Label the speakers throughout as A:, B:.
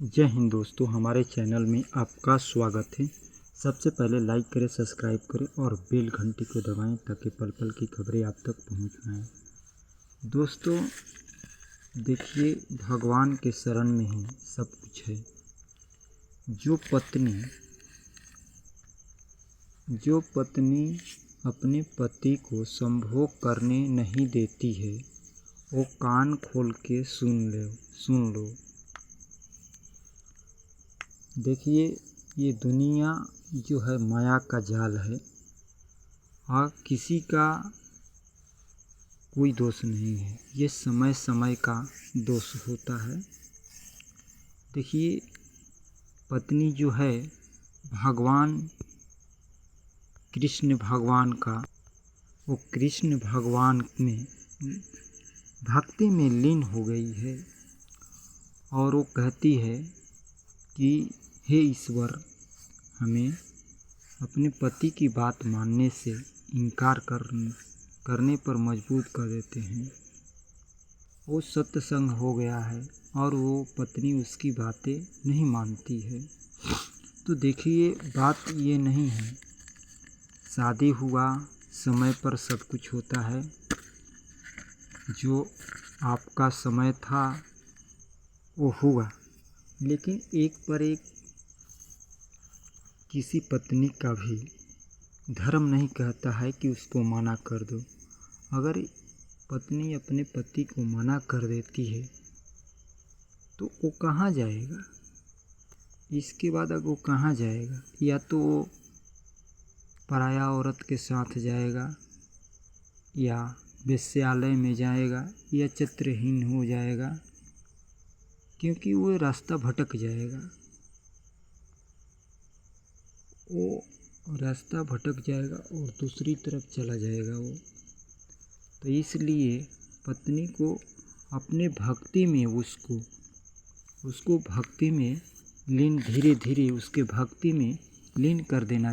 A: जय हिंद दोस्तों, हमारे चैनल में आपका स्वागत है। सबसे पहले लाइक करें, सब्सक्राइब करें और बेल घंटी को दबाएं ताकि पल पल की खबरें आप तक पहुंच पाएँ। दोस्तों देखिए, भगवान के शरण में ही सब कुछ है। जो पत्नी अपने पति को संभोग करने नहीं देती है, वो कान खोल के सुन लो। देखिए, ये दुनिया जो है माया का जाल है और किसी का कोई दोष नहीं है। ये समय समय का दोष होता है। देखिए, पत्नी जो है भगवान कृष्ण भगवान का, वो कृष्ण भगवान में भक्ति में लीन हो गई है और वो कहती है कि हे ईश्वर, हमें अपने पति की बात मानने से इनकार करने पर मजबूर कर देते हैं। वो सत्संग हो गया है और वो पत्नी उसकी बातें नहीं मानती है। तो देखिए, बात ये नहीं है, शादी हुआ समय पर सब कुछ होता है। जो आपका समय था वो हुआ, लेकिन एक पर एक किसी पत्नी का भी धर्म नहीं कहता है कि उसको मना कर दो। अगर पत्नी अपने पति को मना कर देती है तो वो कहाँ जाएगा? इसके बाद अब वो कहाँ जाएगा? या तो वो पराया औरत के साथ जाएगा, या वेश्यालय में जाएगा, या चरित्रहीन हो जाएगा, क्योंकि वो रास्ता भटक जाएगा। वो रास्ता भटक जाएगा और दूसरी तरफ चला जाएगा वो। तो इसलिए पत्नी को अपने भक्ति में उसको भक्ति में लीन, धीरे धीरे उसके भक्ति में लीन कर देना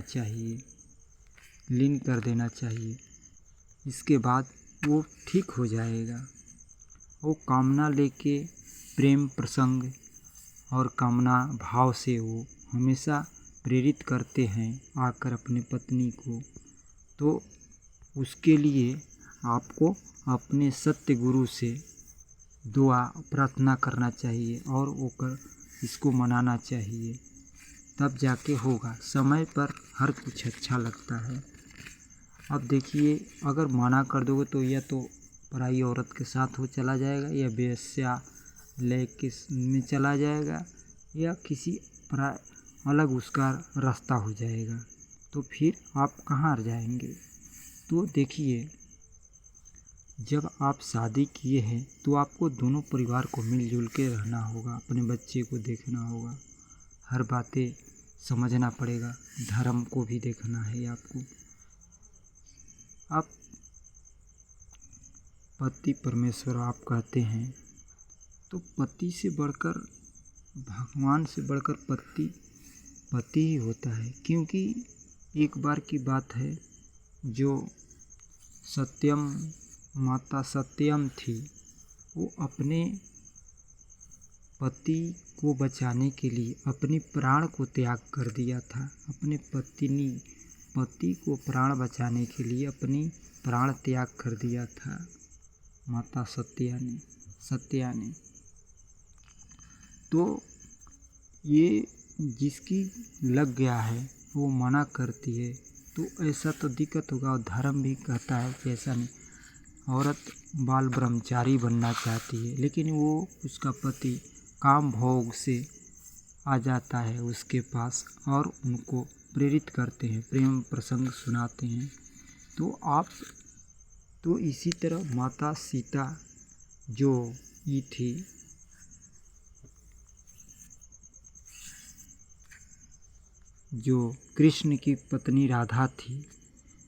A: चाहिए। इसके बाद वो ठीक हो जाएगा। वो कामना लेके प्रेम प्रसंग और कामना भाव से वो हमेशा प्रेरित करते हैं आकर अपने पत्नी को। तो उसके लिए आपको अपने सत्य गुरु से दुआ प्रार्थना करना चाहिए और इसको मनाना चाहिए, तब जाके होगा। समय पर हर कुछ अच्छा लगता है। अब देखिए, अगर मना कर दोगे तो या तो पराई औरत के साथ वो चला जाएगा, या वेश्यालय में चला जाएगा, या किसी अलग उसका रास्ता हो जाएगा। तो फिर आप कहाँ जाएंगे? तो देखिए, जब आप शादी किए हैं तो आपको दोनों परिवार को मिलजुल के रहना होगा, अपने बच्चे को देखना होगा, हर बातें समझना पड़ेगा, धर्म को भी देखना है आपको। आप पति परमेश्वर आप कहते हैं, तो पति से बढ़कर, भगवान से बढ़कर पति ही होता है। क्योंकि एक बार की बात है, जो माता सत्यम थी, वो अपने पति को बचाने के लिए अपने प्राण को त्याग कर दिया था। अपने पति को प्राण बचाने के लिए अपनी प्राण त्याग कर दिया था माता सत्या ने। तो ये जिसकी लग गया है वो मना करती है, तो ऐसा तो दिक्कत होगा। और धर्म भी कहता है कि ऐसा नहीं, औरत बाल ब्रह्मचारी बनना चाहती है, लेकिन वो उसका पति काम भोग से आ जाता है उसके पास और उनको प्रेरित करते हैं, प्रेम प्रसंग सुनाते हैं। तो इसी तरह माता सीता जो ये थी, जो कृष्ण की पत्नी राधा थी,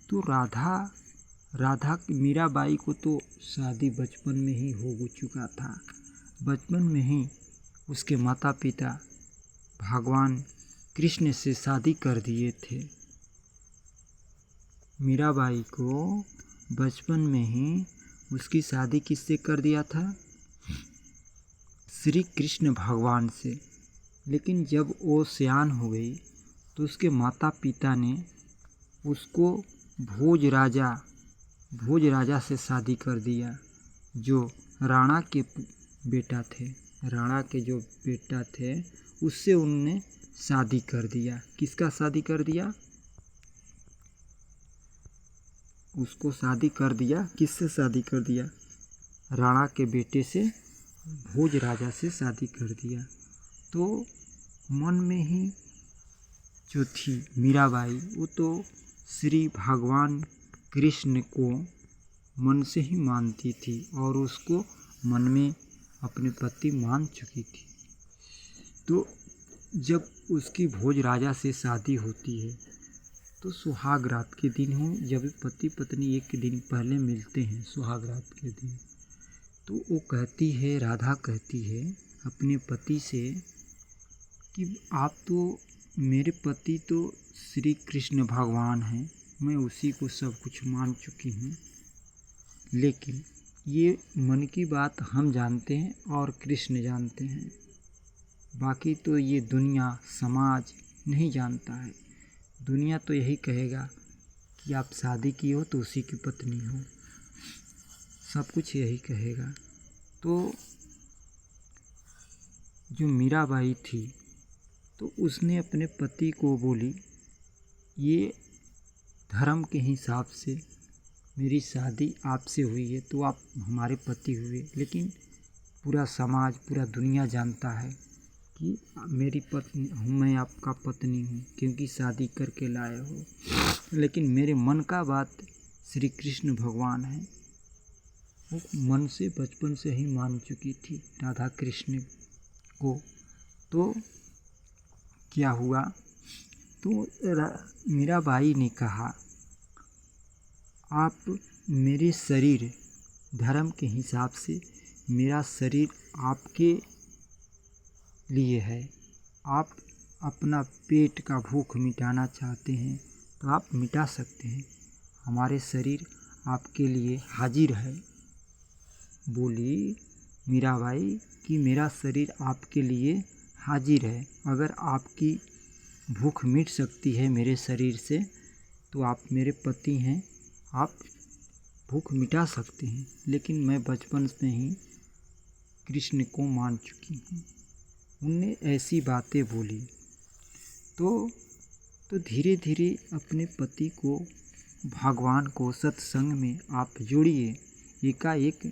A: तो राधा मीराबाई को तो शादी बचपन में ही हो चुका था। बचपन में ही उसके माता पिता भगवान कृष्ण से शादी कर दिए थे। मीराबाई को बचपन में ही उसकी शादी किससे कर दिया था? श्री कृष्ण भगवान से। लेकिन जब वो सयान हो गई तो उसके माता पिता ने उसको भोज राजा से शादी कर दिया, जो राणा के बेटा थे। राणा के जो बेटा थे उससे उनने शादी कर दिया। किसका शादी कर दिया? उसको शादी कर दिया, किससे शादी कर दिया? राणा के बेटे से, भोज राजा से शादी कर दिया। तो मन में ही जो थी मीराबाई, वो तो श्री भगवान कृष्ण को मन से ही मानती थी और उसको मन में अपने पति मान चुकी थी। तो जब उसकी भोज राजा से शादी होती है तो सुहाग रात के दिन हो, जब पति पत्नी एक दिन पहले मिलते हैं सुहाग रात के दिन, तो वो कहती है, राधा कहती है अपने पति से कि आप तो, मेरे पति तो श्री कृष्ण भगवान हैं, मैं उसी को सब कुछ मान चुकी हूँ, लेकिन ये मन की बात हम जानते हैं और कृष्ण जानते हैं, बाकी तो ये दुनिया समाज नहीं जानता है। दुनिया तो यही कहेगा कि आप शादी की हो तो उसी की पत्नी हो, सब कुछ यही कहेगा। तो जो मीराबाई थी तो उसने अपने पति को बोली, ये धर्म के हिसाब से मेरी शादी आपसे हुई है तो आप हमारे पति हुए, लेकिन पूरा समाज, पूरा दुनिया जानता है कि मेरी पत्नी हूँ, मैं आपका पत्नी हूँ क्योंकि शादी करके लाए हो, लेकिन मेरे मन का बात श्री कृष्ण भगवान है। वो मन से बचपन से ही मान चुकी थी राधा कृष्ण को। तो क्या हुआ, तो मीराबाई ने कहा, आप मेरे शरीर, धर्म के हिसाब से मेरा शरीर आपके लिए है, आप अपना पेट का भूख मिटाना चाहते हैं तो आप मिटा सकते हैं, हमारे शरीर आपके लिए हाजिर है। बोली मीराबाई कि मेरा शरीर आपके लिए हाजिर है, अगर आपकी भूख मिट सकती है मेरे शरीर से तो आप मेरे पति हैं, आप भूख मिटा सकते हैं, लेकिन मैं बचपन से ही कृष्ण को मान चुकी हूँ। उनने ऐसी बातें बोली तो धीरे धीरे अपने पति को, भगवान को सत्संग में आप जोड़िए, एकाएक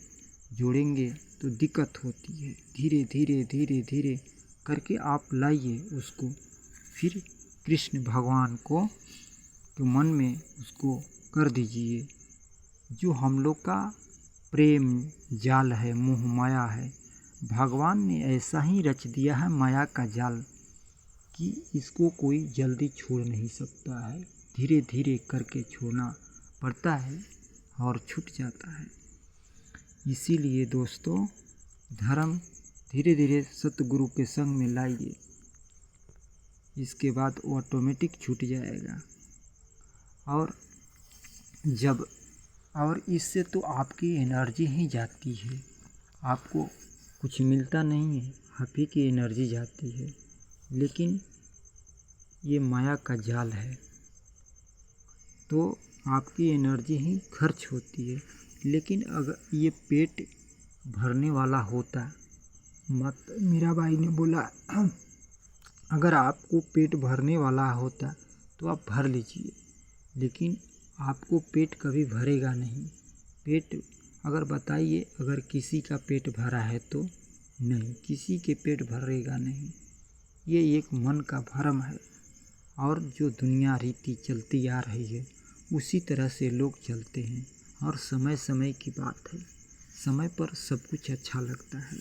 A: जोड़ेंगे तो दिक्कत होती है, धीरे धीरे धीरे धीरे करके आप लाइए उसको, फिर कृष्ण भगवान को मन में उसको कर दीजिए। जो हम लोग का प्रेम जाल है, मोह माया है, भगवान ने ऐसा ही रच दिया है माया का जाल कि इसको कोई जल्दी छोड़ नहीं सकता है, धीरे धीरे करके छोड़ना पड़ता है और छूट जाता है। इसीलिए दोस्तों, धर्म धीरे धीरे सतगुरु के संग में लाइए, इसके बाद वो ऑटोमेटिक छूट जाएगा। और इससे तो आपकी एनर्जी ही जाती है, आपको कुछ मिलता नहीं है, आप ही की एनर्जी जाती है, लेकिन ये माया का जाल है तो आपकी एनर्जी ही खर्च होती है। लेकिन अगर ये पेट भरने वाला होता, मीराबाई ने बोला अगर आपको पेट भरने वाला होता तो आप भर लीजिए, लेकिन आपको पेट कभी भरेगा नहीं। पेट अगर बताइए, अगर किसी का पेट भरा है तो नहीं, किसी के पेट भरेगा नहीं, ये एक मन का भ्रम है। और जो दुनिया रीति चलती आ रही है उसी तरह से लोग चलते हैं, और समय समय की बात है, समय पर सब कुछ अच्छा लगता है।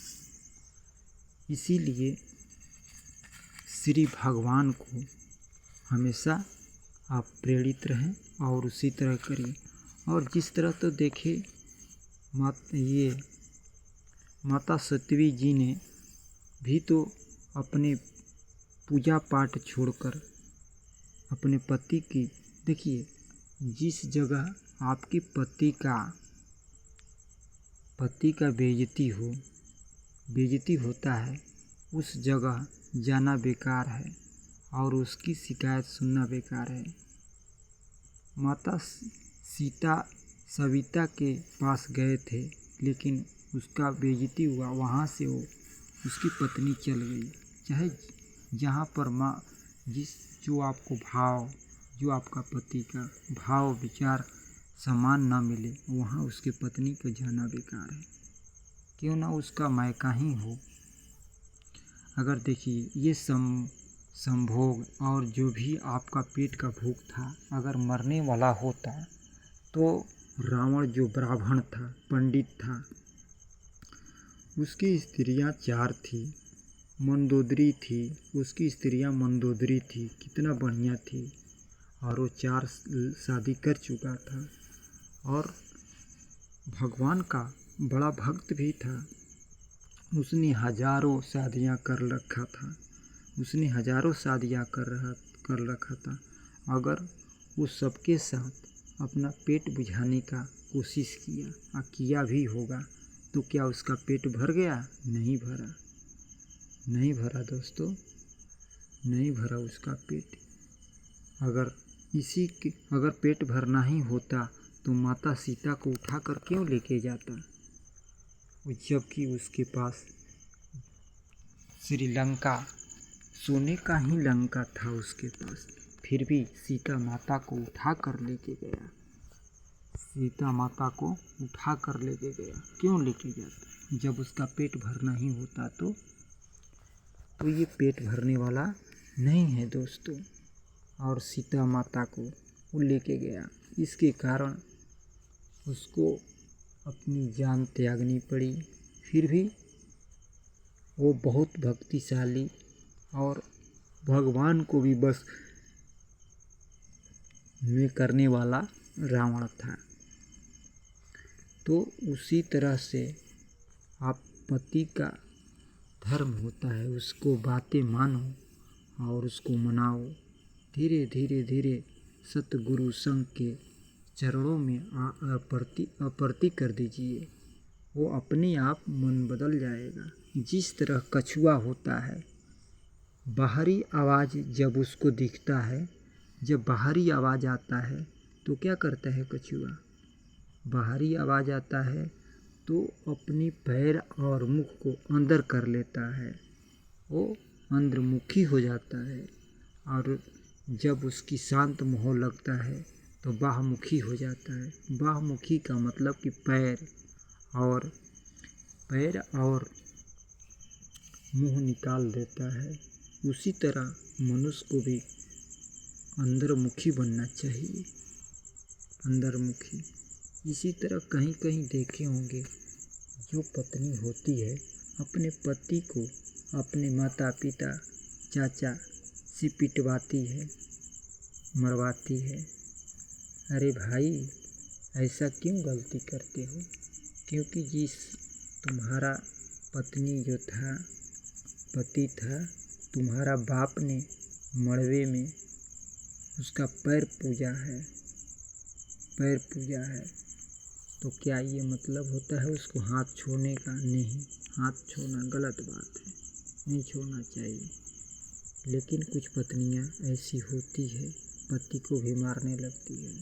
A: इसीलिए श्री भगवान को हमेशा आप प्रेरित रहें और उसी तरह करिए। और जिस तरह तो देखिए माता सती जी ने भी तो अपने पूजा पाठ छोड़कर अपने पति की, देखिए जिस जगह आपके पति का बेइज्जती होता है उस जगह जाना बेकार है और उसकी शिकायत सुनना बेकार है। माता सीता सविता के पास गए थे, लेकिन उसका बेइज्जती हुआ। वहाँ से वो उसकी पत्नी चल गई। चाहे जहाँ पर माँ जो आपका पति का भाव विचार समान ना मिले, वहाँ उसके पत्नी को जाना बेकार है। क्यों ना उसका मायका ही हो। अगर देखिए ये संभोग और जो भी आपका पेट का भूख था, अगर मरने वाला होता तो रावण जो ब्राह्मण था, पंडित था, उसकी स्त्रियां 4 थी। मंदोदरी थी, उसकी स्त्रियां मंदोदरी थी, कितना बढ़िया थी। और वो 4 शादी कर चुका था और भगवान का बड़ा भक्त भी था। उसने हजारों शादियां कर रखा था। अगर वो सबके साथ अपना पेट बुझाने का कोशिश किया भी होगा, तो क्या उसका पेट भर गया? नहीं भरा दोस्तों, नहीं भरा उसका पेट। अगर पेट भरना ही होता तो माता सीता को उठाकर क्यों लेके जाता? जबकि उसके पास श्रीलंका, सोने का ही लंका था उसके पास, फिर भी सीता माता को उठा कर लेके गया। क्यों लेके जाता? जब उसका पेट भरना ही होता तो ये पेट भरने वाला नहीं है दोस्तों। और सीता माता को वो लेके गया, इसके कारण उसको अपनी जान त्यागनी पड़ी। फिर भी वो बहुत भक्तिशाली और भगवान को भी बस में करने वाला रावण था। तो उसी तरह से आप पति का धर्म होता है, उसको बातें मानो और उसको मनाओ। धीरे धीरे सतगुरु संघ के चरणों में अपर्ति कर दीजिए। वो अपने आप मन बदल जाएगा। जिस तरह कछुआ होता है, बाहरी आवाज़ जब उसको दिखता है, जब बाहरी आवाज़ आता है तो क्या करता है कछुआ? बाहरी आवाज़ आता है तो अपनी पैर और मुख को अंदर कर लेता है, वो अंतर्मुखी हो जाता है। और जब उसकी शांत माहौल लगता है तो बाहमुखी हो जाता है। बाहमुखी का मतलब कि पैर और मुंह निकाल देता है। उसी तरह मनुष्य को भी अंतर्मुखी बनना चाहिए, अंतर्मुखी। इसी तरह कहीं कहीं देखे होंगे, जो पत्नी होती है अपने पति को अपने माता पिता चाचा से पिटवाती है, मरवाती है। अरे भाई, ऐसा क्यों गलती करते हो? क्योंकि तुम्हारा पति था, तुम्हारा बाप ने मड़वे में उसका पैर पूजा है, तो क्या ये मतलब होता है उसको हाथ छोड़ने का? नहीं, हाथ छोड़ना गलत बात है, नहीं छोड़ना चाहिए। लेकिन कुछ पत्नियां ऐसी होती है, पति को भी मारने लगती है।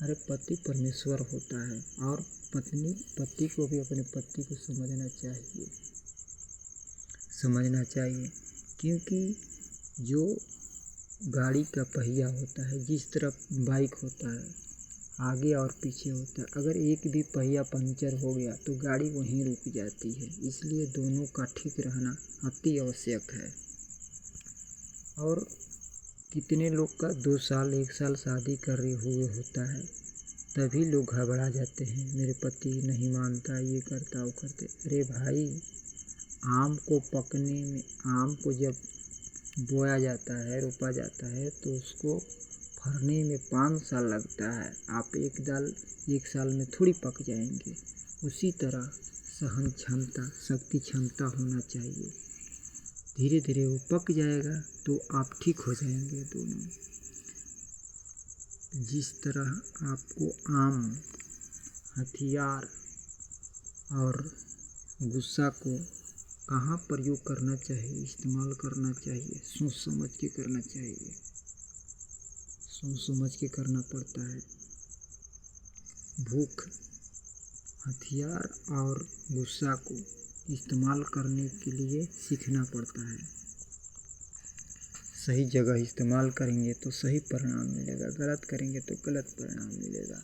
A: अरे पति परमेश्वर होता है और पति को भी अपने पति को समझना चाहिए। क्योंकि जो गाड़ी का पहिया होता है, जिस तरह बाइक होता है, आगे और पीछे होता है, अगर एक भी पहिया पंचर हो गया तो गाड़ी वहीं रुक जाती है। इसलिए दोनों का ठीक रहना अति आवश्यक है। और कितने लोग का 2 साल 1 साल शादी कर रहे हुए होता है, तभी लोग घबरा जाते हैं, मेरे पति नहीं मानता, ये करता वो करते। अरे भाई, आम को पकने में, आम को जब बोया जाता है, रोपा जाता है, तो उसको फरने में 5 साल लगता है। आप एक साल में थोड़ी पक जाएंगे। उसी तरह सहन क्षमता, शक्ति क्षमता होना चाहिए। धीरे धीरे वो पक जाएगा तो आप ठीक हो जाएंगे दोनों। जिस तरह आपको आम, हथियार और गुस्सा को कहाँ प्रयोग करना चाहिए, इस्तेमाल करना चाहिए, सोच समझ के करना चाहिए, सोच समझ के करना पड़ता है। भूख, हथियार और गुस्सा को इस्तेमाल करने के लिए सीखना पड़ता है। सही जगह इस्तेमाल करेंगे तो सही परिणाम मिलेगा, गलत करेंगे तो गलत परिणाम मिलेगा।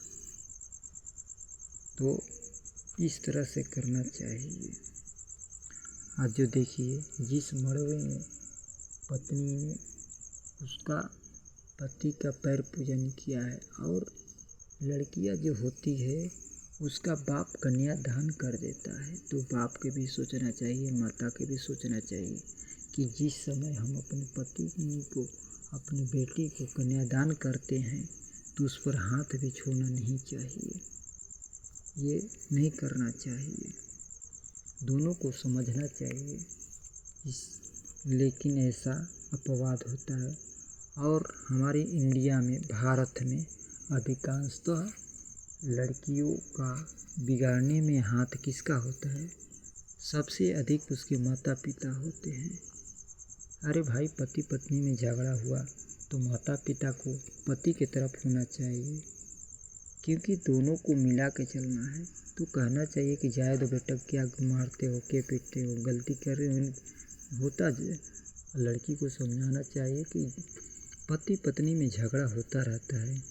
A: तो इस तरह से करना चाहिए। आज जो देखिए, जिस मड़वे में पत्नी ने उसका पति का पैर पूजन किया है और लड़कियां जो होती है उसका बाप कन्यादान कर देता है, तो बाप के भी सोचना चाहिए, माता के भी सोचना चाहिए कि जिस समय हम अपने पति को, अपनी बेटी को कन्यादान करते हैं तो उस पर हाथ भी छूना नहीं चाहिए, ये नहीं करना चाहिए। दोनों को समझना चाहिए। लेकिन ऐसा अपवाद होता है और हमारे इंडिया में, भारत में अधिकांशतः लड़कियों का बिगाड़ने में हाथ किसका होता है? सबसे अधिक उसके माता पिता होते हैं। अरे भाई, पति पत्नी में झगड़ा हुआ तो माता पिता को पति की तरफ होना चाहिए, क्योंकि दोनों को मिला के चलना है। तो कहना चाहिए कि जाए दो बेटा, क्या मारते हो, क्या पीटते हो, गलती कर रहे हो, होता है। लड़की को समझाना चाहिए कि पति पत्नी में झगड़ा होता रहता है,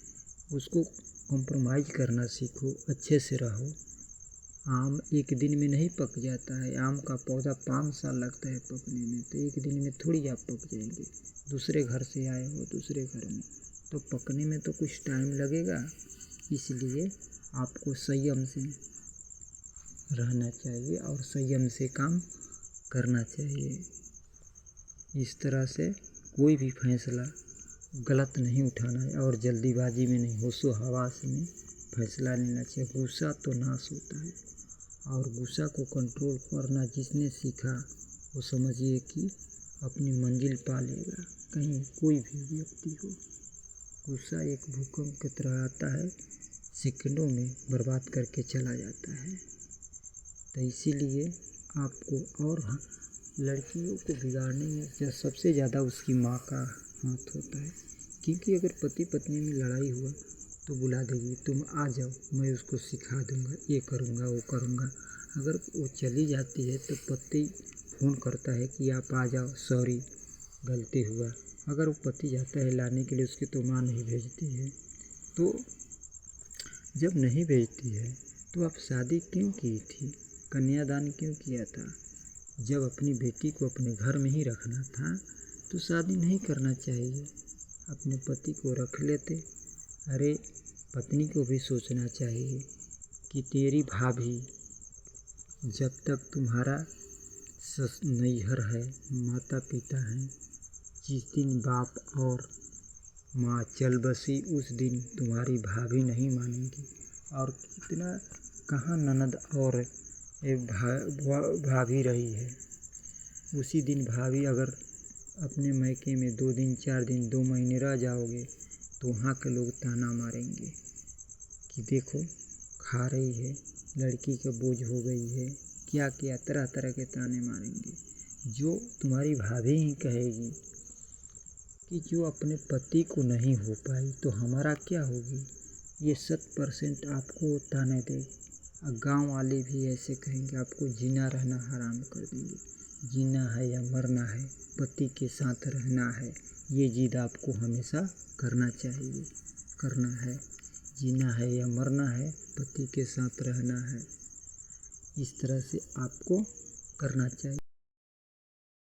A: उसको कॉम्प्रोमाइज़ करना सीखो, अच्छे से रहो। आम एक दिन में नहीं पक जाता है, आम का पौधा 5 साल लगता है पकने में, तो एक दिन में थोड़ी आप पक जाएंगे। दूसरे घर से आए हो, दूसरे घर में तो पकने में तो कुछ टाइम लगेगा। इसलिए आपको संयम से रहना चाहिए और संयम से काम करना चाहिए। इस तरह से कोई भी फैसला गलत नहीं उठाना है और जल्दीबाजी में नहीं, होशो हवास में फैसला लेना चाहिए। गुस्सा तो नाश होता है और गुस्सा को कंट्रोल करना जिसने सीखा वो समझिए कि अपनी मंजिल पा लेगा। कहीं कोई भी व्यक्ति हो, गुस्सा एक भूकंप की तरह आता है, सेकंडों में बर्बाद करके चला जाता है। तो इसीलिए आपको, और लड़कियों को बिगाड़ने में सबसे ज़्यादा उसकी माँ का हाथ होता है, क्योंकि अगर पति पत्नी में लड़ाई हुआ तो बुला देगी, तुम आ जाओ, मैं उसको सिखा दूंगा, ये करूंगा, वो करूंगा। अगर वो चली जाती है तो पति फ़ोन करता है कि आप आ जाओ, सॉरी गलती हुआ। अगर वो पति जाता है लाने के लिए, उसकी तो माँ नहीं भेजती है। तो जब नहीं भेजती है तो आप शादी क्यों की थी, कन्यादान क्यों किया था? जब अपनी बेटी को अपने घर में ही रखना था तो शादी नहीं करना चाहिए, अपने पति को रख लेते। अरे पत्नी को भी सोचना चाहिए कि तेरी भाभी जब तक तुम्हारा नैहर है, माता पिता हैं, जिस दिन बाप और माँ चल बसी उस दिन तुम्हारी भाभी नहीं मानेगी। और कितना कहाँ ननद और भाभी रही है, उसी दिन भाभी अगर अपने मायके में 2 दिन 4 दिन 2 महीने रह जाओगे तो वहाँ के लोग ताना मारेंगे कि देखो खा रही है, लड़की का बोझ हो गई है, क्या क्या तरह तरह के ताने मारेंगे। जो तुम्हारी भाभी ही कहेगी कि जो अपने पति को नहीं हो पाई तो हमारा क्या होगी, ये 100% आपको ताने देगी। और गाँव वाले भी ऐसे कहेंगे, आपको जीना रहना हराम कर देंगे। जीना है या मरना है, पति के साथ रहना है, ये जिद आपको हमेशा करना चाहिए, करना है। जीना है या मरना है, पति के साथ रहना है, इस तरह से आपको करना चाहिए।